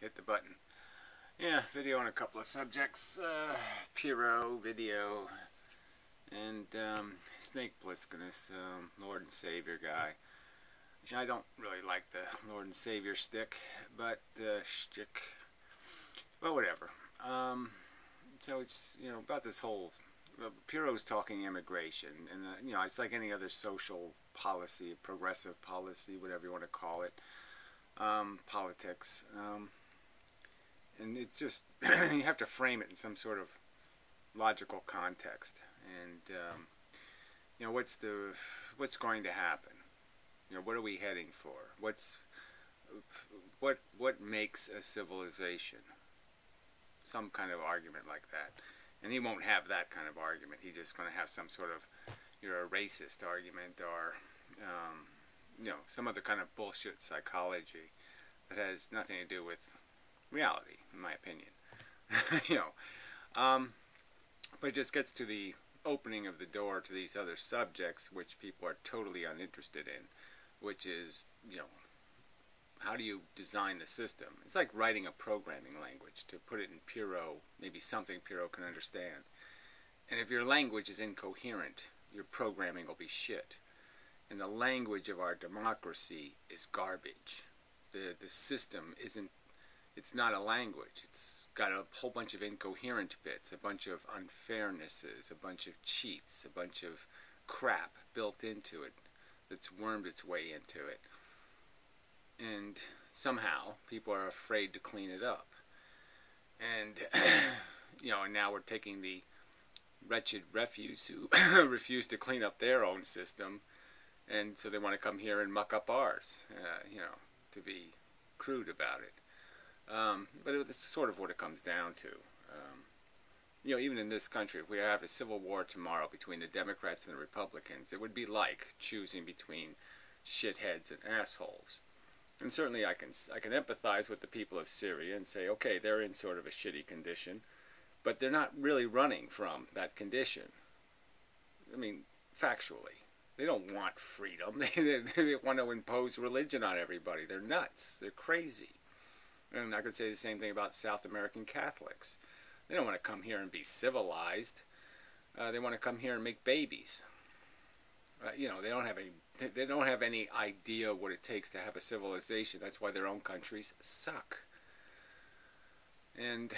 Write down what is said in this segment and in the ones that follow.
hit the button. Yeah, video on a couple of subjects. Piro, video, and Snake Plisskeness, Lord and Savior guy. Yeah, I don't really like the Lord and Savior stick, but shtick. But whatever. So it's, about this whole, Piro's talking immigration, and it's like any other social policy, progressive policy, whatever you want to call it, politics, and it's just you have to frame it in some sort of logical context, and what's going to happen? What are we heading for? What makes a civilization? Some kind of argument like that. And he won't have that kind of argument. He's just going to have some sort of, you're a racist argument, or, some other kind of bullshit psychology that has nothing to do with reality, in my opinion. But it just gets to the opening of the door to these other subjects, which people are totally uninterested in, which is, how do you design the system? It's like writing a programming language, to put it in Piro, maybe something Piro can understand. And if your language is incoherent, your programming will be shit. And the language of our democracy is garbage. The system it's not a language. It's got a whole bunch of incoherent bits, a bunch of unfairnesses, a bunch of cheats, a bunch of crap built into it that's wormed its way into it. And somehow people are afraid to clean it up. And, and now we're taking the wretched refuse who refuse to clean up their own system, and so they want to come here and muck up ours, to be crude about it. But it's sort of what it comes down to. Even in this country, if we have a civil war tomorrow between the Democrats and the Republicans, it would be like choosing between shitheads and assholes. And certainly I can empathize with the people of Syria and say, okay, they're in sort of a shitty condition, but they're not really running from that condition. I mean, factually. They don't want freedom. They want to impose religion on everybody. They're nuts. They're crazy. And I could say the same thing about South American Catholics. They don't want to come here and be civilized. They want to come here and make babies. They don't have any idea what it takes to have a civilization. That's why their own countries suck. And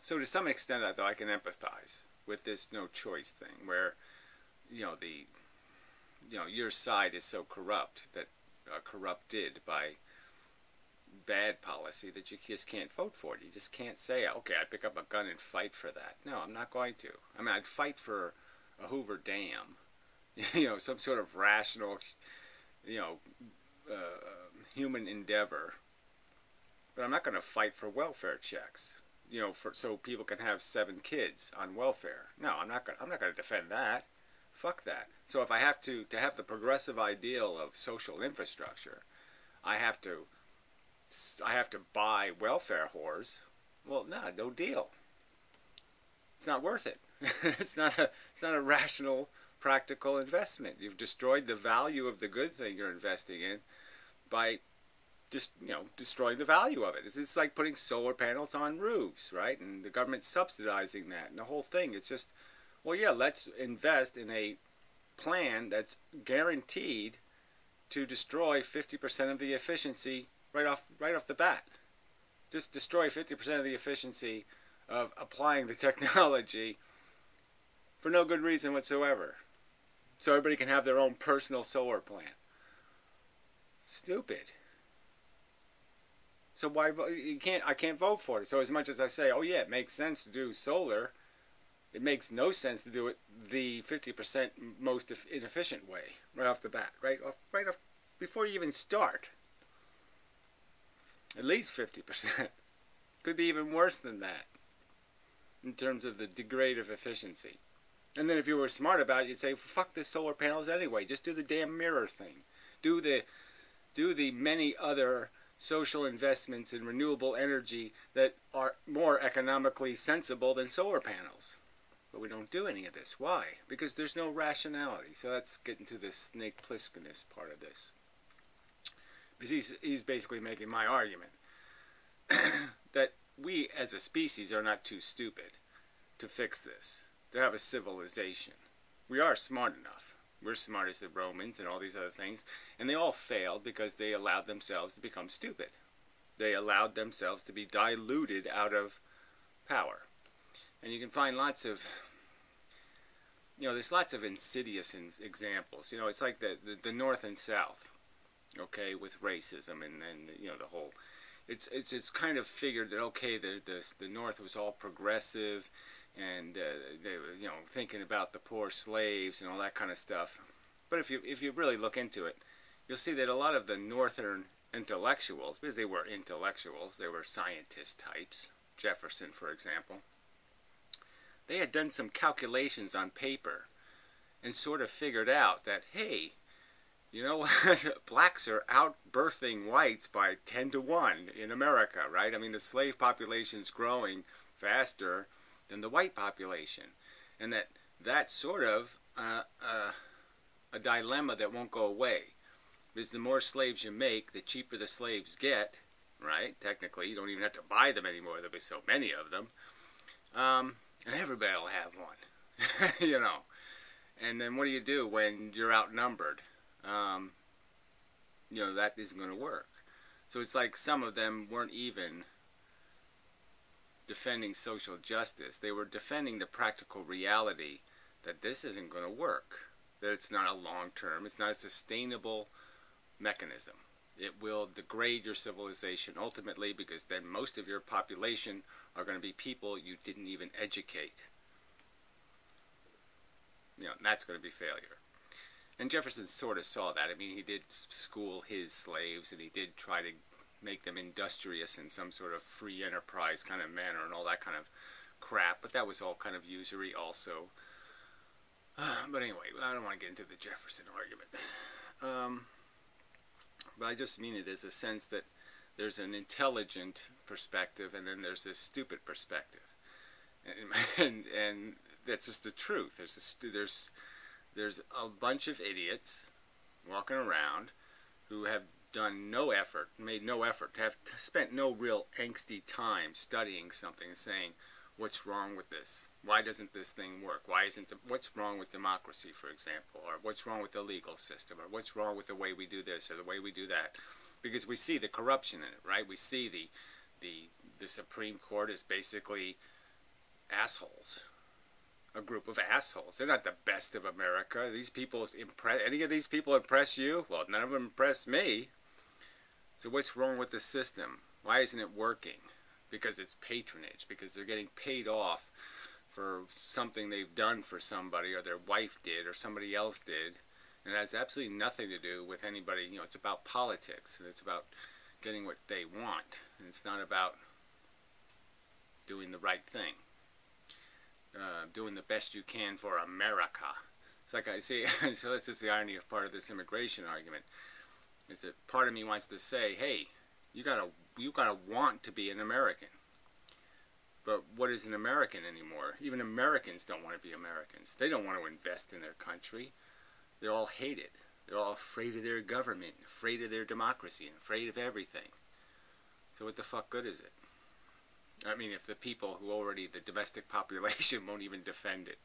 so to some extent, I can empathize with this no choice thing, where your side is so corrupt, that corrupted by bad policy, that you just can't vote for it. You just can't say, okay, I'd pick up a gun and fight for that. No, I'm not going to. I mean, I'd fight for a Hoover Dam, some sort of rational, human endeavor. But I'm not going to fight for welfare checks, so people can have 7 kids on welfare. No, I'm not going to defend that. Fuck that. So if I have to have the progressive ideal of social infrastructure, I have to buy welfare whores. Well, no deal. It's not worth it. It's not a rational, practical investment. You've destroyed the value of the good thing you're investing in by just destroying the value of it. It's like putting solar panels on roofs, right? And the government's subsidizing that, and the whole thing. It's just, well, yeah, let's invest in a plan that's guaranteed to destroy 50% of the efficiency right off the bat. Just destroy 50% of the efficiency of applying the technology for no good reason whatsoever, so everybody can have their own personal solar plant. Stupid. So why I can't vote for it. So as much as I say, oh yeah, it makes sense to do solar, it makes no sense to do it the 50% most inefficient way right off the bat, right off before you even start. At least 50%. Could be even worse than that in terms of the degrade of efficiency. And then if you were smart about it, you'd say, fuck the solar panels anyway. Just do the damn mirror thing. Do the many other social investments in renewable energy that are more economically sensible than solar panels. But we don't do any of this. Why? Because there's no rationality. So let's get into this Snake Plisskeness part of this. Because he's basically making my argument. that we as a species are not too stupid to fix this, to have a civilization. We are smart enough. We're smart as the Romans and all these other things. And they all failed because they allowed themselves to become stupid. They allowed themselves to be diluted out of power. And you can find lots of, there's lots of insidious examples. It's like the North and South, okay, with racism and the whole, it's kind of figured that, okay, the North was all progressive and they were, thinking about the poor slaves and all that kind of stuff. But if you really look into it, you'll see that a lot of the Northern intellectuals, because they were intellectuals, they were scientist types, Jefferson, for example, they had done some calculations on paper and sort of figured out that, hey, you know what, blacks are outbirthing whites by 10 to 1 in America, right? I mean, the slave population's growing faster than the white population. And that's sort of a dilemma that won't go away. Because the more slaves you make, the cheaper the slaves get, right? Technically, you don't even have to buy them anymore. There'll be so many of them. And everybody will have one, And then what do you do when you're outnumbered? That isn't going to work. So it's like some of them weren't even defending social justice. They were defending the practical reality that this isn't going to work. That it's not a long-term, it's not a sustainable mechanism. It will degrade your civilization ultimately, because then most of your population are going to be people you didn't even educate. And that's going to be failure. And Jefferson sort of saw that. I mean, he did school his slaves, and he did try to make them industrious in some sort of free enterprise kind of manner and all that kind of crap. But that was all kind of usury also. But anyway, I don't want to get into the Jefferson argument. But I just mean it as a sense that there's an intelligent perspective and then there's this stupid perspective. And that's just the truth. There's a bunch of idiots walking around who have done no effort, made no effort, have spent no real angsty time studying something and saying, what's wrong with this? Why doesn't this thing work? What's wrong with democracy, for example? Or what's wrong with the legal system? Or what's wrong with the way we do this or the way we do that? Because we see the corruption in it, right? We see the Supreme Court is basically assholes. A group of assholes. They're not the best of America. These people any of these people impress you? Well, none of them impress me. So what's wrong with the system? Why isn't it working? Because it's patronage. Because they're getting paid off for something they've done for somebody, or their wife did, or somebody else did. And it has absolutely nothing to do with anybody. It's about politics. And it's about getting what they want. And it's not about doing the right thing. Doing the best you can for America. It's like I see, so this is the irony of part of this immigration argument, is that part of me wants to say, hey, you gotta want to be an American. But what is an American anymore? Even Americans don't want to be Americans. They don't want to invest in their country. They're all hated. They're all afraid of their government, afraid of their democracy, and afraid of everything. So what the fuck good is it? I mean, if the people who already, the domestic population, won't even defend it,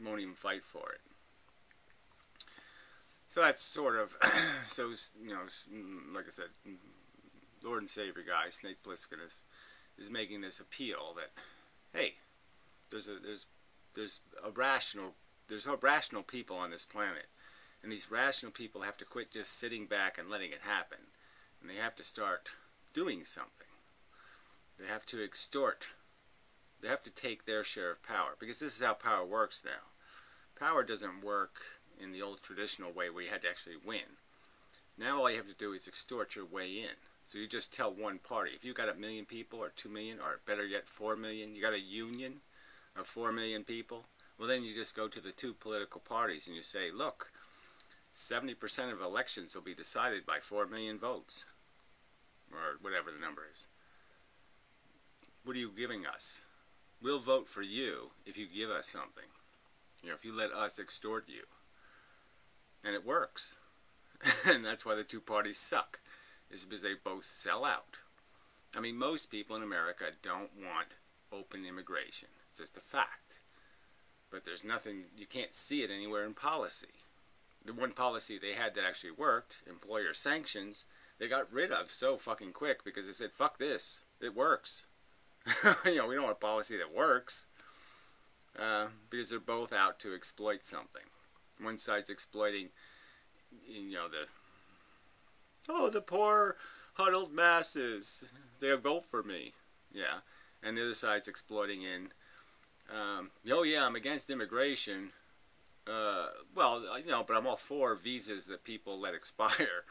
won't even fight for it. So that's sort of, so, like I said, Lord and Savior guy, Snake Plissken, is making this appeal that, hey, there's rational people on this planet, and these rational people have to quit just sitting back and letting it happen, and they have to start doing something. They have to extort. They have to take their share of power, because this is how power works now. Power doesn't work in the old traditional way where you had to actually win. Now all you have to do is extort your way in. So you just tell one party. If you got 1 million people, or 2 million, or better yet 4 million, you got a union of 4 million people, well then you just go to the two political parties and you say, look, 70% of elections will be decided by 4 million votes, or whatever the number is. What are you giving us? We'll vote for you if you give us something. If you let us extort you. And it works. And that's why the two parties suck. Is because they both sell out. I mean, most people in America don't want open immigration. It's just a fact. But there's nothing, you can't see it anywhere in policy. The one policy they had that actually worked, employer sanctions, they got rid of so fucking quick because they said, fuck this, it works. We don't want a policy that works. Because they're both out to exploit something. One side's exploiting, the poor huddled masses, they'll vote for me. Yeah. And the other side's exploiting in, I'm against immigration. But I'm all for visas that people let expire.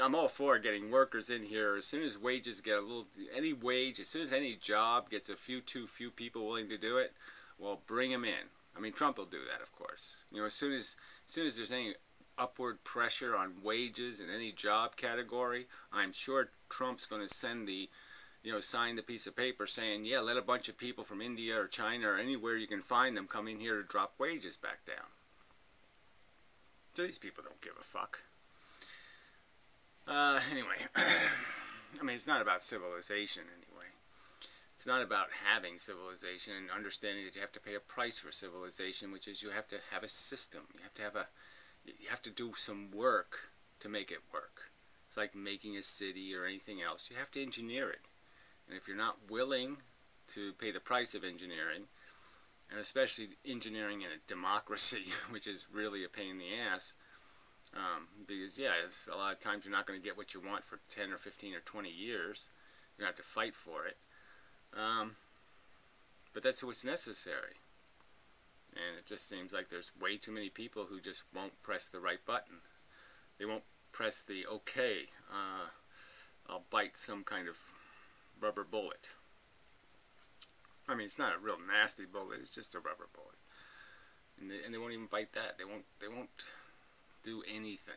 I'm all for getting workers in here. As soon as wages get as soon as any job gets too few people willing to do it, well, bring them in. I mean, Trump will do that, of course. As soon as there's any upward pressure on wages in any job category, I'm sure Trump's going to sign the piece of paper saying, yeah, let a bunch of people from India or China or anywhere you can find them come in here to drop wages back down. So these people don't give a fuck. Anyway, I mean, it's not about civilization anyway. It's not about having civilization and understanding that you have to pay a price for civilization, which is you have to have a system. You have to do some work to make it work. It's like making a city or anything else. You have to engineer it. And if you're not willing to pay the price of engineering, and especially engineering in a democracy, which is really a pain in the ass, because a lot of times you're not going to get what you want for 10 or 15 or 20 years. You're going to have to fight for it. But that's what's necessary. And it just seems like there's way too many people who just won't press the right button. They won't press the, okay, I'll bite some kind of rubber bullet. I mean, it's not a real nasty bullet, it's just a rubber bullet. And they won't even bite that. They won't do anything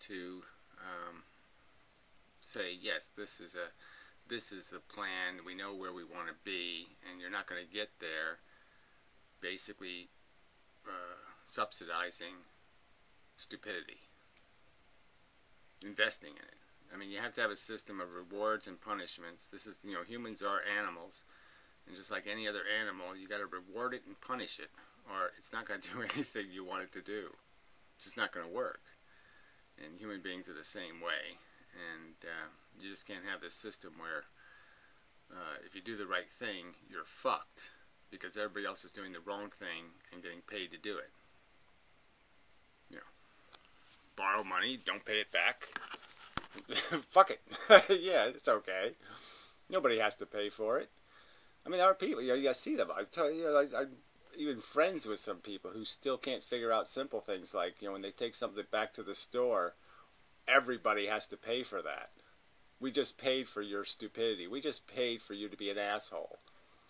to say, yes, this is the plan, we know where we want to be, and you're not going to get there basically subsidizing stupidity, investing in it. I mean, you have to have a system of rewards and punishments. This is, humans are animals, and just like any other animal, you got to reward it and punish it, or it's not going to do anything you want it to do. It's just not going to work. And human beings are the same way, and you just can't have this system where if you do the right thing, you're fucked, because everybody else is doing the wrong thing and getting paid to do it. Borrow money, don't pay it back. Fuck it. Yeah, it's okay. Nobody has to pay for it. I mean, there are people, you guys see them. I tell you, I'm even friends with some people who still can't figure out simple things like, when they take something back to the store, everybody has to pay for that. We just paid for your stupidity. We just paid for you to be an asshole.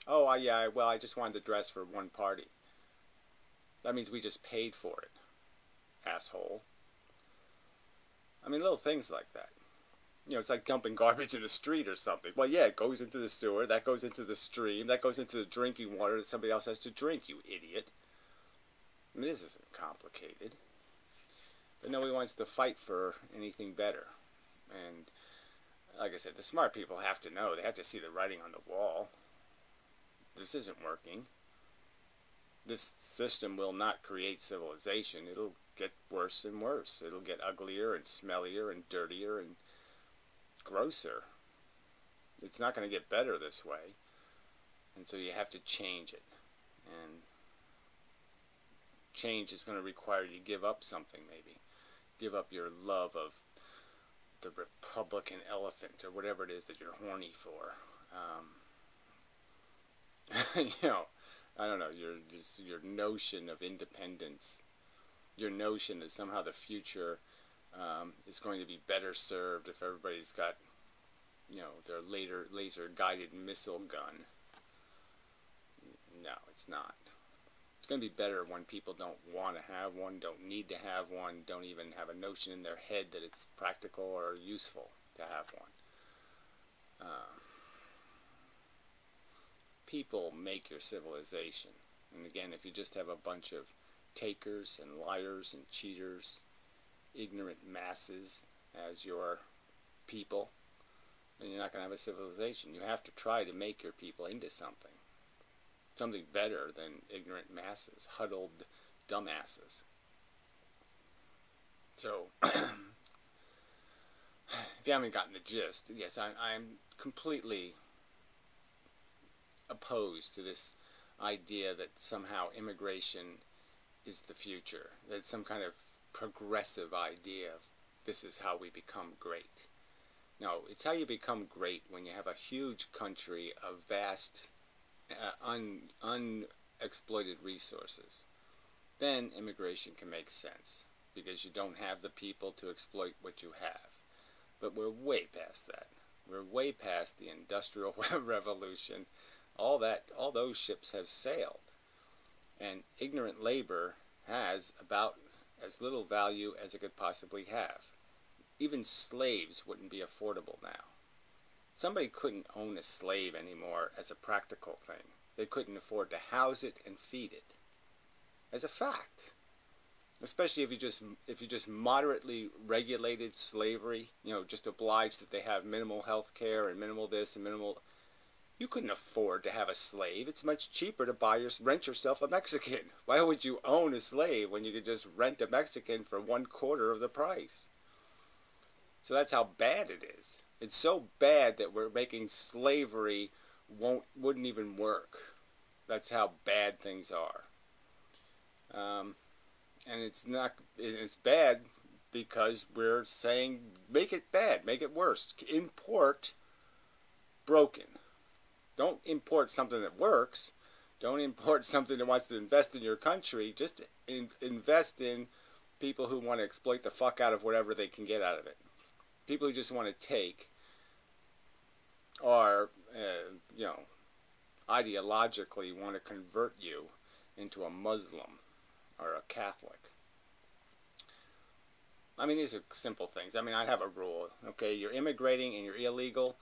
Oh, yeah, well, I just wanted to dress for one party. That means we just paid for it, asshole. I mean, little things like that. It's like dumping garbage in the street or something. Well, yeah, it goes into the sewer, that goes into the stream, that goes into the drinking water that somebody else has to drink, you idiot. I mean, this isn't complicated. But nobody wants to fight for anything better. And like I said, the smart people have to know. They have to see the writing on the wall. This isn't working. This system will not create civilization. It'll get worse and worse. It'll get uglier and smellier and dirtier and grosser. It's not going to get better this way. And so you have to change it. And change is going to require you to give up something, maybe. Give up your love of the Republican elephant or whatever it is that you're horny for. I don't know, your notion of independence, your notion that somehow the future is going to be better served if everybody's got, their laser-guided missile gun. No, it's not. It's going to be better when people don't want to have one, don't need to have one, don't even have a notion in their head that it's practical or useful to have one. People make your civilization. And again, if you just have a bunch of takers and liars and cheaters, ignorant masses as your people, then you're not going to have a civilization. You have to try to make your people into something. Something better than ignorant masses, huddled dumbasses. So, if you haven't gotten the gist, yes, I'm completely opposed to this idea that somehow immigration is the future. That it's some kind of progressive idea of this is how we become great. No, it's how you become great when you have a huge country of vast, unexploited resources. Then immigration can make sense, because you don't have the people to exploit what you have. But we're way past that. We're way past the Industrial Revolution. All those ships have sailed. And ignorant labor has about as little value as it could possibly have. Even slaves wouldn't be affordable now. Somebody couldn't own a slave anymore as a practical thing. They couldn't afford to house it and feed it. As a fact. Especially if you just moderately regulated slavery, just obliged that they have minimal health care and minimal this and minimal. You couldn't afford to have a slave. It's much cheaper to rent yourself a Mexican. Why would you own a slave when you could just rent a Mexican for 1/4 of the price? So that's how bad it is. It's so bad that we're making slavery wouldn't even work. That's how bad things are. And it's bad because we're saying make it bad, make it worse. Import broken. Don't import something that works. Don't import something that wants to invest in your country. Just invest in people who want to exploit the fuck out of whatever they can get out of it. People who just want to take or, ideologically want to convert you into a Muslim or a Catholic. I mean, these are simple things. I mean, I'd have a rule. Okay, you're immigrating and you're illegal.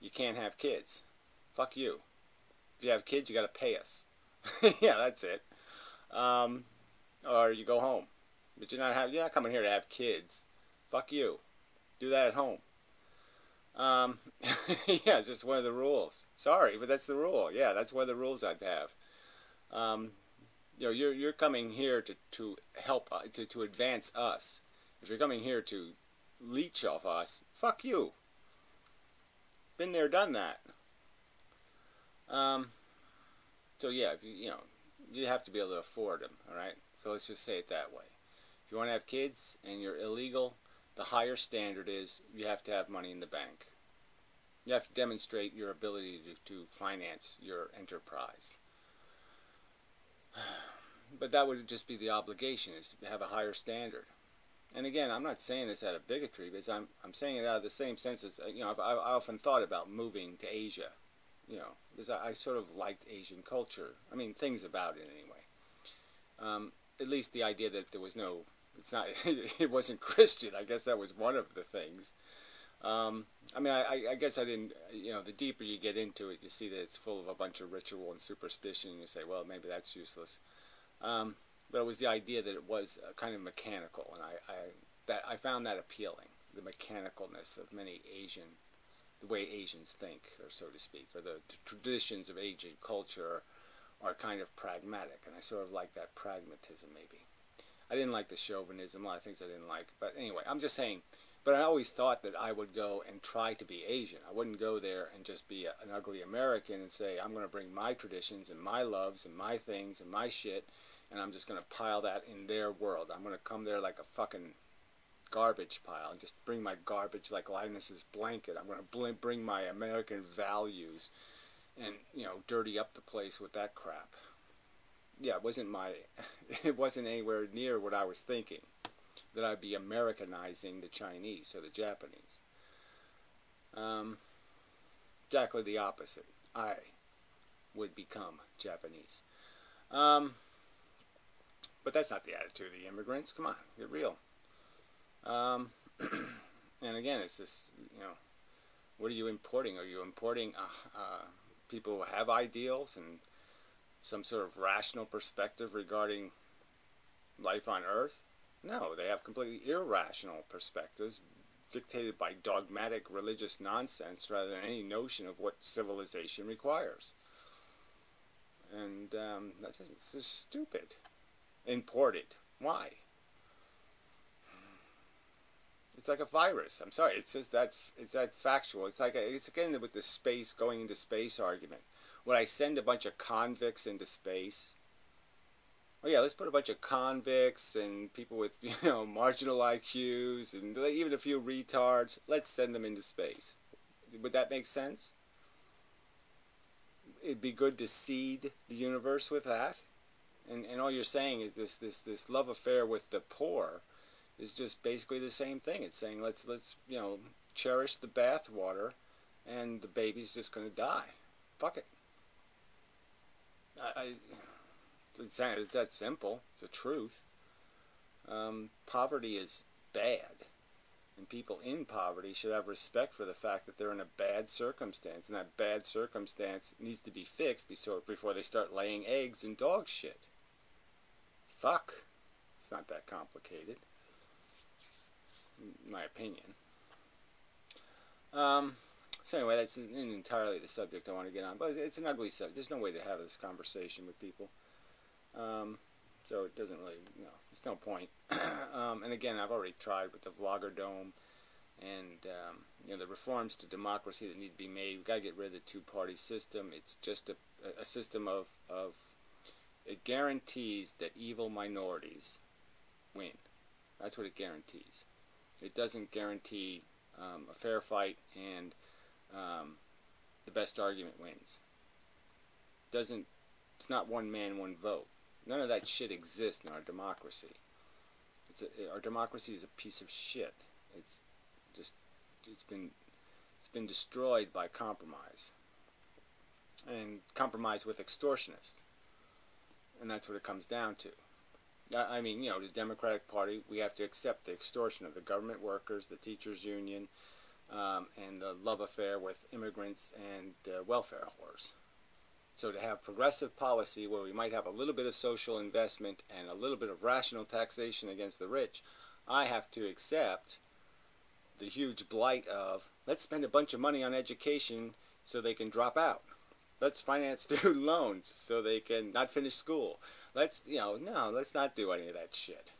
You can't have kids. Fuck you. If you have kids, you got to pay us. Yeah, that's it. Or you go home. But you're not coming here to have kids. Fuck you. Do that at home. Yeah, it's just one of the rules. Sorry, but that's the rule. Yeah, that's one of the rules I'd have. You're coming here to help, to advance us. If you're coming here to leech off us, fuck you. Been there, done that. So yeah, if you have to be able to afford them, all right? So let's just say it that way. If you want to have kids and you're illegal, the higher standard is you have to have money in the bank. You have to demonstrate your ability to finance your enterprise. But that would just be the obligation, is to have a higher standard. And again, I'm not saying this out of bigotry, because I'm saying it out of the same sense as, I've often thought about moving to Asia, because I sort of liked Asian culture. I mean, things about it anyway. At least the idea that there was no, it wasn't Christian. I guess that was one of the things. I mean, I guess I didn't, the deeper you get into it, you see that it's full of a bunch of ritual and superstition, and you say, well, maybe that's useless. But it was the idea that it was kind of mechanical, and I found that appealing, the mechanicalness of many the way Asians think, or so to speak, or the traditions of Asian culture are kind of pragmatic, and I sort of like that pragmatism, maybe. I didn't like the chauvinism, a lot of things I didn't like, but anyway, I'm just saying, but I always thought that I would go and try to be Asian. I wouldn't go there and just be an ugly American and say, I'm going to bring my traditions and my loves and my things and my shit, and I'm just going to pile that in their world. I'm going to come there like a fucking garbage pile and just bring my garbage like Linus's blanket. I'm going to bring my American values and, dirty up the place with that crap. Yeah, it wasn't anywhere near what I was thinking, that I'd be Americanizing the Chinese or the Japanese. Exactly the opposite. I would become Japanese. But that's not the attitude of the immigrants. Come on, get real. And again, it's just, what are you importing? Are you importing people who have ideals and some sort of rational perspective regarding life on Earth? No, they have completely irrational perspectives dictated by dogmatic religious nonsense rather than any notion of what civilization requires. And it's just stupid. Imported. Why? It's like a virus. I'm sorry. It's just that it's that factual. It's like it's again with the space going into space argument. Would I send a bunch of convicts into space? Oh yeah, let's put a bunch of convicts and people with marginal IQs and even a few retards. Let's send them into space. Would that make sense? It'd be good to seed the universe with that. And all you're saying is this love affair with the poor is just basically the same thing. It's saying let's cherish the bathwater, and the baby's just gonna die. Fuck it. It's that simple. It's the truth. Poverty is bad, and people in poverty should have respect for the fact that they're in a bad circumstance, and that bad circumstance needs to be fixed before they start laying eggs and dog shit. Fuck. It's not that complicated, in my opinion. So anyway, that's entirely the subject I want to get on. But it's an ugly subject. There's no way to have this conversation with people. So it doesn't really, there's no point. And again, I've already tried with the Vlogger Dome and, the reforms to democracy that need to be made. We've got to get rid of the two-party system. It's just a system of it guarantees that evil minorities win. That's what it guarantees. It doesn't guarantee a fair fight and the best argument wins. It's not one man, one vote. None of that shit exists in our democracy. Our democracy is a piece of shit. It's been destroyed by compromise, and compromise with extortionists, and that's what it comes down to. I mean, the Democratic Party, we have to accept the extortion of the government workers, the teachers union, and the love affair with immigrants and welfare whores. So to have progressive policy where we might have a little bit of social investment and a little bit of rational taxation against the rich, I have to accept the huge blight of, let's spend a bunch of money on education so they can drop out. Let's finance student loans so they can not finish school. Let's, no, let's not do any of that shit.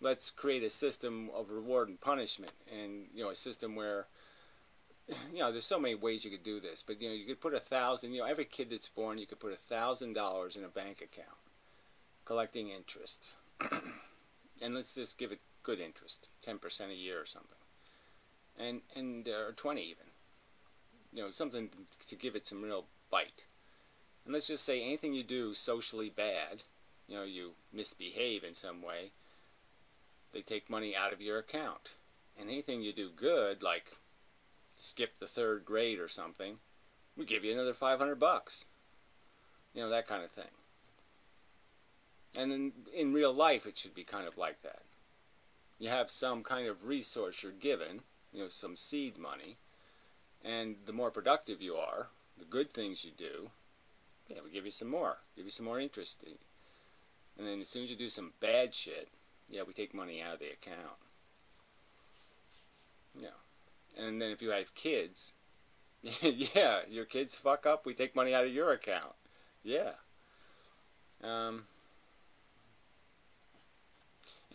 Let's create a system of reward and punishment, and, a system where, there's so many ways you could do this, but, you could put 1,000, every kid that's born, you could put $1,000 in a bank account, collecting interest. And let's just give it good interest, 10% a year or something. Or 20 even. Something to give it some real bite. And let's just say anything you do socially bad, you misbehave in some way, they take money out of your account. And anything you do good, like skip the 3rd grade or something, we give you another $500. That kind of thing. And then in real life it should be kind of like that. You have some kind of resource you're given, some seed money, and the more productive you are, the good things you do, we give you some more interest. And then as soon as you do some bad shit, we take money out of the account. And then if you have kids, your kids fuck up, we take money out of your account.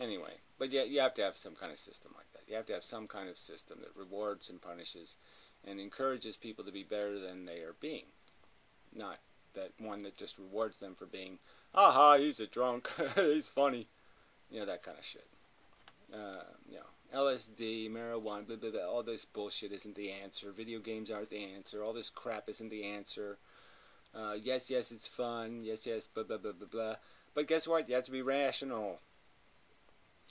Anyway, but you have to have some kind of system like that. You have to have some kind of system that rewards and punishes and encourages people to be better than they are being. Not that one that just rewards them for being, aha, he's a drunk, he's funny. That kind of shit. LSD, marijuana, blah, blah, blah, all this bullshit isn't the answer. Video games aren't the answer. All this crap isn't the answer. Yes, it's fun. Yes, blah, blah, blah, blah, blah. But guess what? You have to be rational.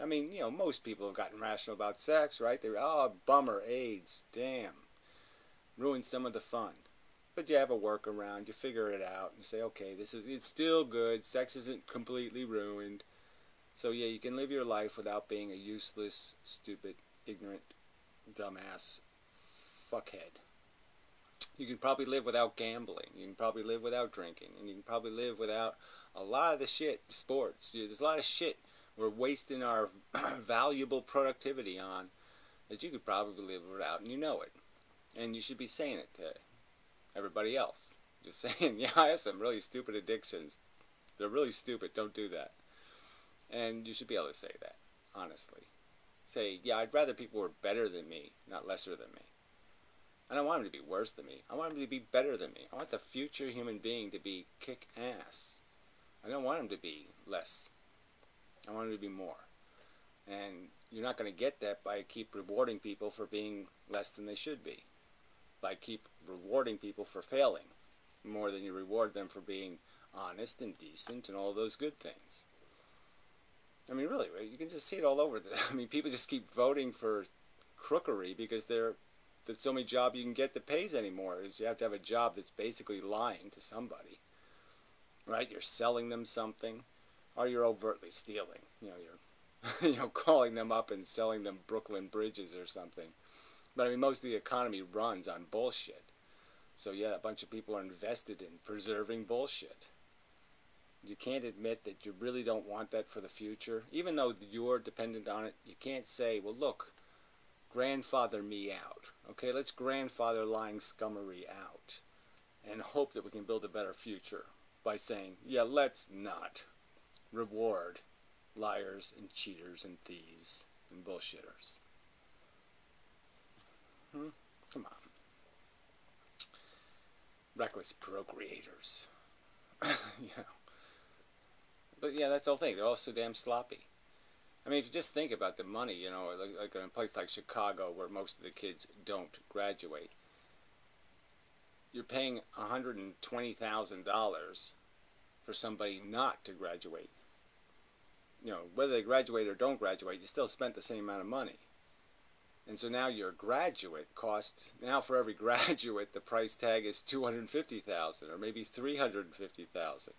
I mean, most people have gotten rational about sex, right? They're, oh, bummer, AIDS, damn. Ruined some of the fun. But you have a workaround. You figure it out and say, okay, it's still good. Sex isn't completely ruined. So yeah, you can live your life without being a useless, stupid, ignorant, dumbass fuckhead. You can probably live without gambling. You can probably live without drinking. And you can probably live without a lot of the shit, sports. There's a lot of shit we're wasting our valuable productivity on that you could probably live without, and you know it. And you should be saying it to everybody else. Just saying, yeah, I have some really stupid addictions. They're really stupid. Don't do that. And you should be able to say that, honestly. Say, yeah, I'd rather people were better than me, not lesser than me. I don't want them to be worse than me. I want them to be better than me. I want the future human being to be kick ass. I don't want him to be less. I want him to be more. And you're not going to get that by keep rewarding people for being less than they should be. By keep rewarding people for failing more than you reward them for being honest and decent and all those good things. I mean, really, you can just see it all over. I mean, people just keep voting for crookery because there's the only job you can get that pays anymore is you have to have a job that's basically lying to somebody. Right? You're selling them something, or you're overtly stealing. You know, you're calling them up and selling them Brooklyn bridges or something. But I mean, most of the economy runs on bullshit. So yeah, a bunch of people are invested in preserving bullshit. You can't admit that you really don't want that for the future. Even though you're dependent on it, you can't say, well, look, grandfather me out. Okay, let's grandfather lying scummery out and hope that we can build a better future by saying, yeah, let's not reward liars and cheaters and thieves and bullshitters. Come on. Reckless procreators. Yeah. But yeah, that's the whole thing. They're all so damn sloppy. I mean, if you just think about the money, you know, like in a place like Chicago where most of the kids don't graduate, you're paying $120,000 for somebody not to graduate. You know, whether they graduate or don't graduate, you still spent the same amount of money. And so now your graduate cost, now for every graduate, the price tag is $250,000 or maybe $350,000.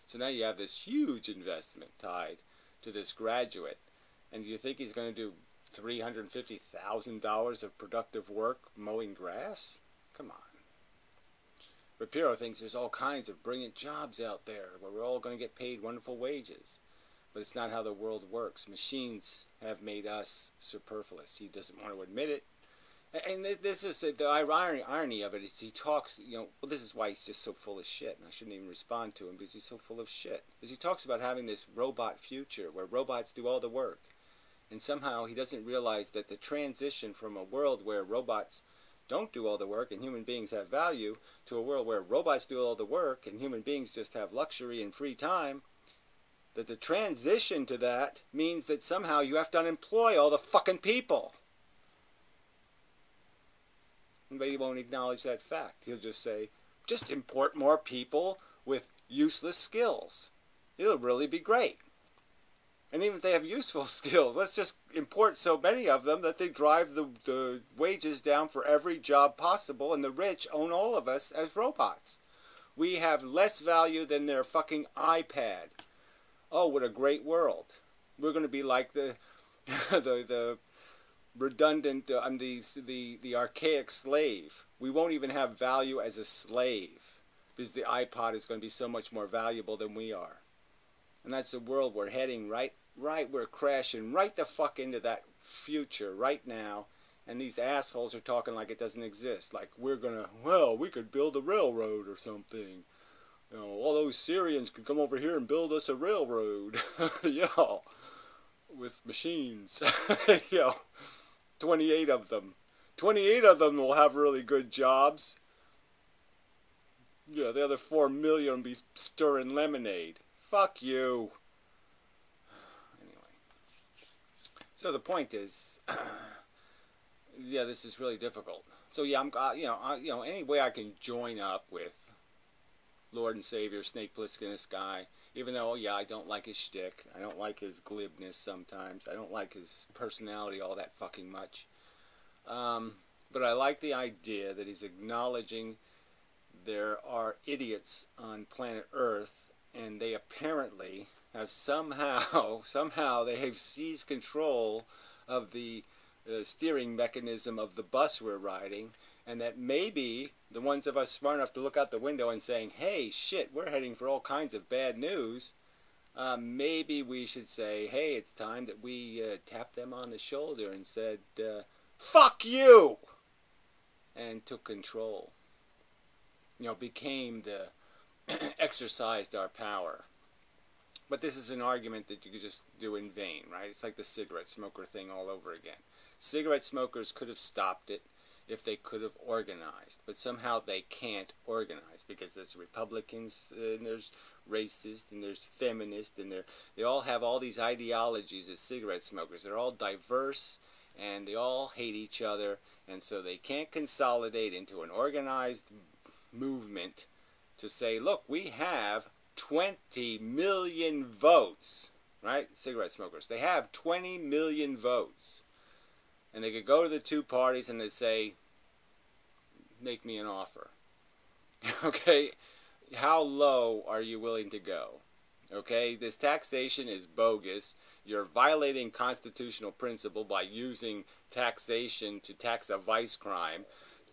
So now you have this huge investment tied to this graduate. And do you think he's going to do $350,000 of productive work mowing grass? Come on. But Piro thinks there's all kinds of brilliant jobs out there where we're all going to get paid wonderful wages. But it's not how the world works. Machines have made us superfluous. He doesn't want to admit it. And this is the irony of it is he talks, you know, well, this is why he's just so full of shit. And I shouldn't even respond to him because he's so full of shit. Because he talks about having this robot future where robots do all the work. And somehow he doesn't realize that the transition from a world where robots don't do all the work and human beings have value to a world where robots do all the work and human beings just have luxury and free time, that the transition to that means that somehow you have to unemploy all the fucking people. But he won't acknowledge that fact. He'll just say, just import more people with useless skills. It'll really be great. And even if they have useful skills, let's just import so many of them that they drive the wages down for every job possible, and the rich own all of us as robots. We have less value than their fucking iPad. Oh, what a great world. We're going to be like the redundant, the archaic slave. We won't even have value as a slave because the iPod is going to be so much more valuable than we are. And that's the world we're heading right, we're crashing right the fuck into that future right now. And these assholes are talking like it doesn't exist. Like we're going to, well, we could build a railroad or something. You know, all those Syrians could come over here and build us a railroad. Yeah. With machines. Yeah. 28 of them. 28 of them will have really good jobs. Yeah, the other 4 million will be stirring lemonade. Fuck you. Anyway. So the point is, yeah, this is really difficult. So yeah, any way I can join up with Lord and Savior Snake Plissken, this guy, even though, yeah, I don't like his shtick. I don't like his glibness sometimes. I don't like his personality all that fucking much. But I like the idea that he's acknowledging there are idiots on planet Earth, and they apparently have somehow they have seized control of the steering mechanism of the bus we're riding, and that maybe the ones of us smart enough to look out the window and saying, hey, shit, we're heading for all kinds of bad news, maybe we should say, hey, it's time that we tap them on the shoulder and said, fuck you, and took control. Became the exercised our power. But this is an argument that you could just do in vain, right? It's like the cigarette smoker thing all over again. Cigarette smokers could have stopped it if they could have organized, but somehow they can't organize because there's Republicans and there's racists and there's feminists and they all have all these ideologies as cigarette smokers. They're all diverse and they all hate each other, and so they can't consolidate into an organized movement to say, look, we have 20 million votes, right? Cigarette smokers. They have 20 million votes. And they could go to the two parties and they say, make me an offer. Okay? How low are you willing to go? Okay? This taxation is bogus. You're violating constitutional principle by using taxation to tax a vice crime.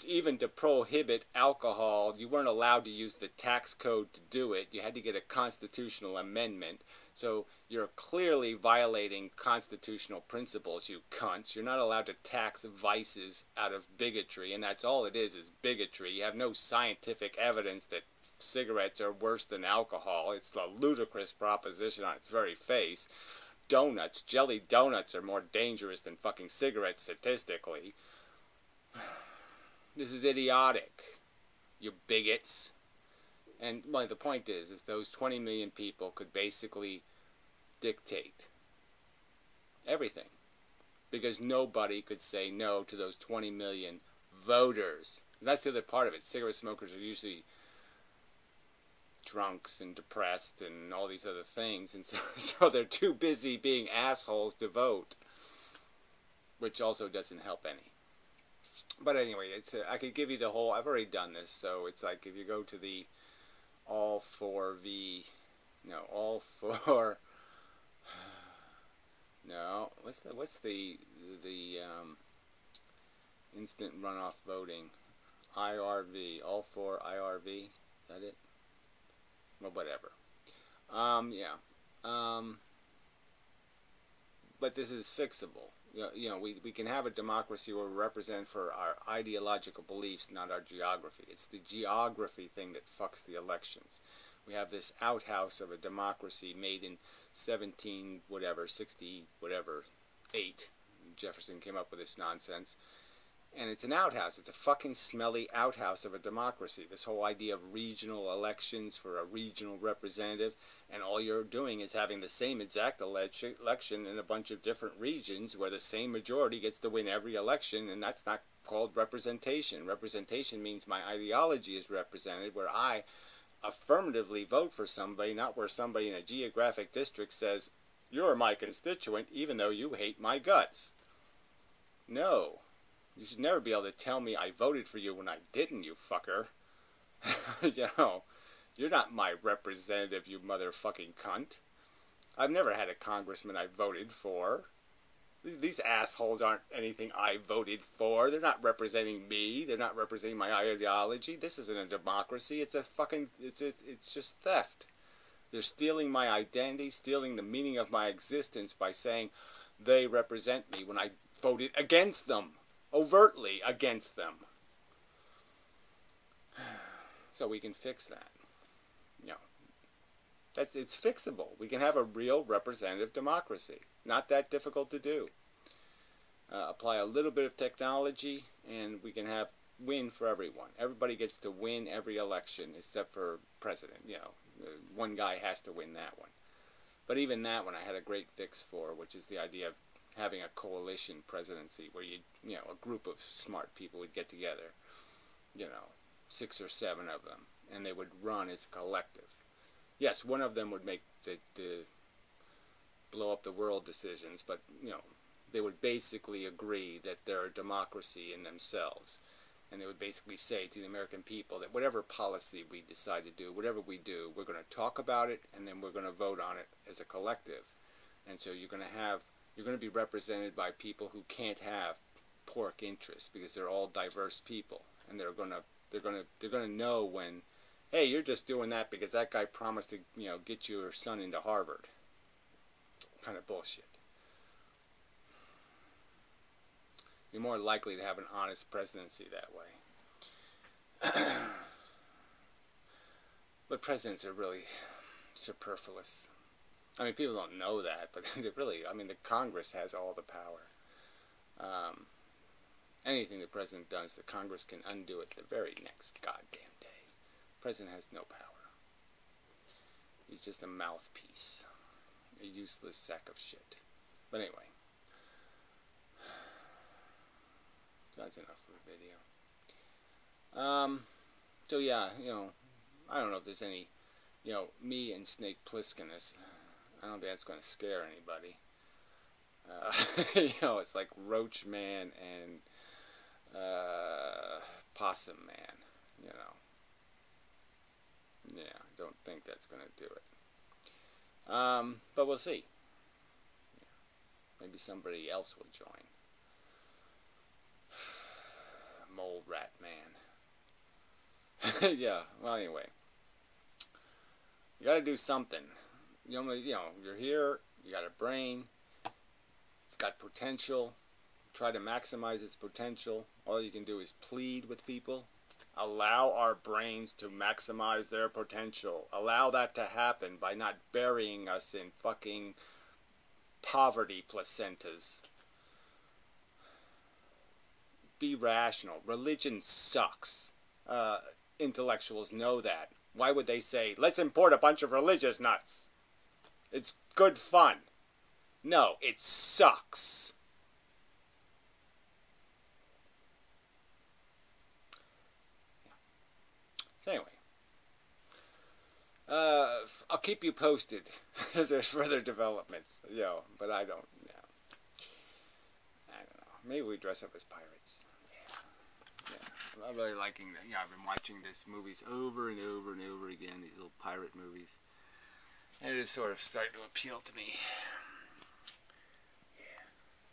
Even to prohibit alcohol, you weren't allowed to use the tax code to do it. You had to get a constitutional amendment. So you're clearly violating constitutional principles, you cunts. You're not allowed to tax vices out of bigotry, and that's all it is bigotry. You have no scientific evidence that cigarettes are worse than alcohol. It's a ludicrous proposition on its very face. Donuts, jelly donuts are more dangerous than fucking cigarettes statistically. This is idiotic, you bigots. And well, the point is those 20 million people could basically dictate everything. Because nobody could say no to those 20 million voters. And that's the other part of it. Cigarette smokers are usually drunks and depressed and all these other things. And so they're too busy being assholes to vote. Which also doesn't help any. But anyway, I could give you the whole, I've already done this, so it's like if you go to the all for what's the instant runoff voting, IRV, all for IRV, is that it? Well, whatever. But this is fixable. We can have a democracy where we represent for our ideological beliefs, not our geography. It's the geography thing that fucks the elections. We have this outhouse of a democracy made in 60 whatever, 8. Jefferson came up with this nonsense. And it's an outhouse. It's a fucking smelly outhouse of a democracy. This whole idea of regional elections for a regional representative, and all you're doing is having the same exact election in a bunch of different regions where the same majority gets to win every election, and that's not called representation. Representation means my ideology is represented, where I affirmatively vote for somebody, not where somebody in a geographic district says, you're my constituent even though you hate my guts. No. You should never be able to tell me I voted for you when I didn't, you fucker. You're not my representative, you motherfucking cunt. I've never had a congressman I voted for. These assholes aren't anything I voted for. They're not representing me. They're not representing my ideology. This isn't a democracy. It's a fucking, it's just theft. They're stealing my identity, stealing the meaning of my existence by saying they represent me when I voted against them. Overtly against them. So we can fix that. It's fixable. We can have a real representative democracy. Not that difficult to do. Apply a little bit of technology and we can have win for everyone. Everybody gets to win every election except for president. One guy has to win that one. But even that one I had a great fix for, which is the idea of having a coalition presidency where a group of smart people would get together, 6 or 7 of them, and they would run as a collective. Yes, one of them would make the blow up the world decisions, but they would basically agree that they're a democracy in themselves, and they would basically say to the American people that whatever policy we decide to do, whatever we do, we're going to talk about it and then we're going to vote on it as a collective. And so you're going to be represented by people who can't have pork interests because they're all diverse people, and they're gonna know when, hey, you're just doing that because that guy promised to get your son into Harvard. Kind of bullshit. You're more likely to have an honest presidency that way. But presidents are really superfluous. I mean, people don't know that, but they really, I mean, the Congress has all the power. Anything the president does, the Congress can undo it the very next goddamn day. The president has no power. He's just a mouthpiece. A useless sack of shit. But anyway. So that's enough of the video. So yeah, you know, I don't know if there's any, you know, me and Snake Plisskenus. I don't think that's going to scare anybody. You know, it's like Roach Man and Possum Man, you know. Yeah, I don't think that's going to do it. But we'll see. Yeah. Maybe somebody else will join. Mole Rat Man. Yeah, well anyway. You gotta do something. You know, you're here, you got a brain, it's got potential. Try to maximize its potential. All you can do is plead with people. Allow our brains to maximize their potential. Allow that to happen by not burying us in fucking poverty placentas. Be rational. Religion sucks. Intellectuals know that. Why would they say, let's import a bunch of religious nuts? It's good fun. No, it sucks. So anyway, I'll keep you posted if there's further developments, you know, but I don't know. I don't know. Maybe we dress up as pirates. Yeah. I'm really liking that. You know, I've been watching these movies over and over and over again, these little pirate movies. And it is sort of starting to appeal to me. Yeah.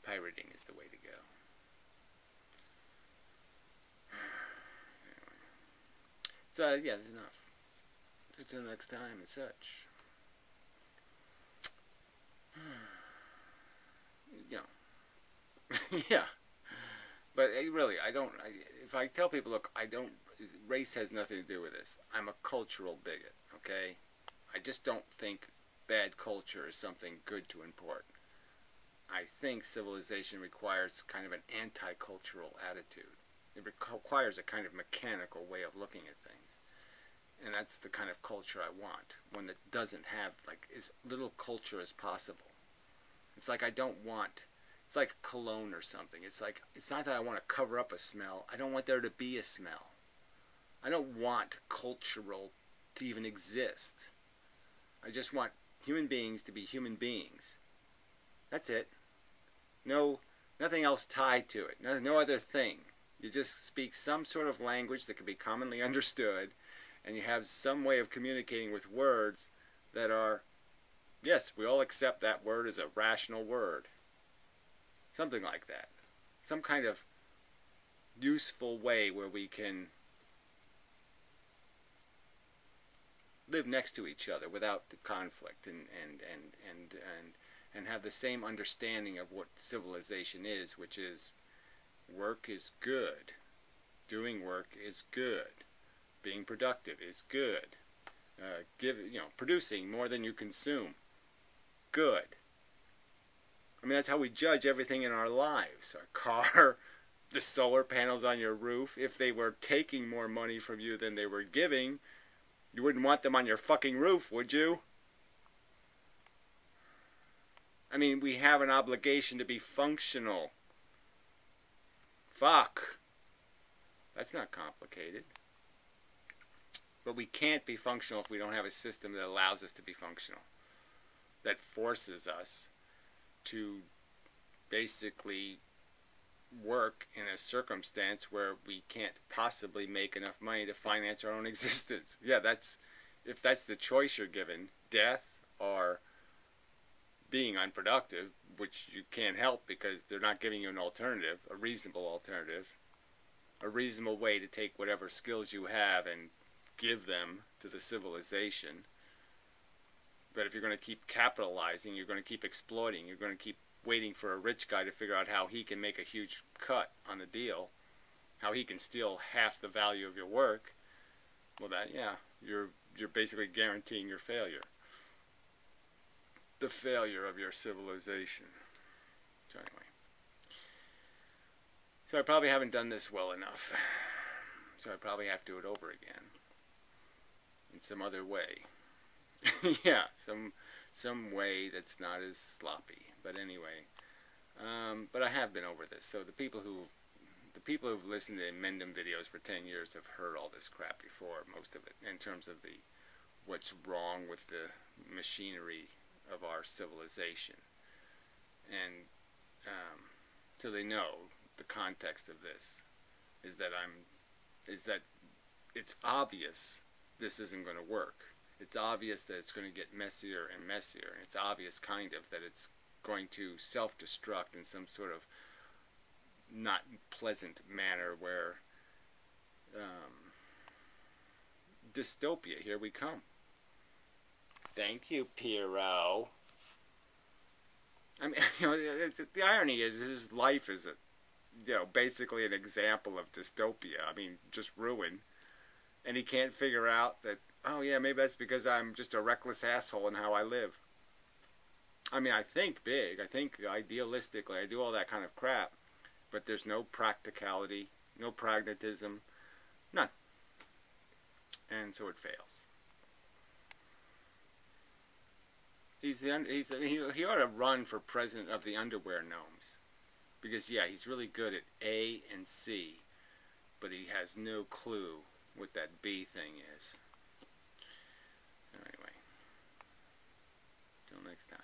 Pirating is the way to go. So, yeah, that's enough. Until next time and such. You know. Yeah. But really, if I tell people, look, race has nothing to do with this. I'm a cultural bigot, okay? I just don't think bad culture is something good to import. I think civilization requires kind of an anti-cultural attitude. It requires a kind of mechanical way of looking at things. And that's the kind of culture I want. One that doesn't have, like, as little culture as possible. It's like it's like cologne or something. It's like, it's not that I want to cover up a smell. I don't want there to be a smell. I don't want cultural to even exist. I just want human beings to be human beings. That's it. No, nothing else tied to it. No other thing. You just speak some sort of language that can be commonly understood, and you have some way of communicating with words that are, yes, we all accept that word as a rational word. Something like that. Some kind of useful way where we can live next to each other without the conflict and have the same understanding of what civilization is, which is work is good. Doing work is good. Being productive is good. Producing more than you consume. Good. I mean, that's how we judge everything in our lives. Our car, the solar panels on your roof. If they were taking more money from you than they were giving, you wouldn't want them on your fucking roof, would you? I mean, we have an obligation to be functional. Fuck. That's not complicated. But we can't be functional if we don't have a system that allows us to be functional. That forces us to basically work in a circumstance where we can't possibly make enough money to finance our own existence. Yeah, if that's the choice you're given, death or being unproductive, which you can't help because they're not giving you an alternative, a reasonable alternative, a reasonable way to take whatever skills you have and give them to the civilization. But if you're going to keep capitalizing, you're going to keep exploiting, you're going to keep waiting for a rich guy to figure out how he can make a huge cut on the deal, how he can steal half the value of your work, well, that, yeah, you're basically guaranteeing your failure. The failure of your civilization. So anyway. So I probably haven't done this well enough. So I probably have to do it over again. In some other way. Yeah, some way that's not as sloppy. But anyway. But I have been over this. So the people who've listened to Mendham videos for 10 years have heard all this crap before, most of it, in terms of what's wrong with the machinery of our civilization. And so they know the context of this is that it's obvious this isn't going to work. It's obvious that it's going to get messier and messier, and it's obvious kind of that it's going to self-destruct in some sort of not pleasant manner where dystopia, here we come. Thank you, Piero. I mean, you know, the irony is his life is basically an example of dystopia. I mean, just ruin. And he can't figure out that, oh yeah, maybe that's because I'm just a reckless asshole in how I live. I mean, I think big. I think idealistically. I do all that kind of crap. But there's no practicality, no pragmatism, none. And so it fails. He ought to run for president of the underwear gnomes. Because, yeah, he's really good at A and C, but he has no clue what that B thing is. So anyway, till next time.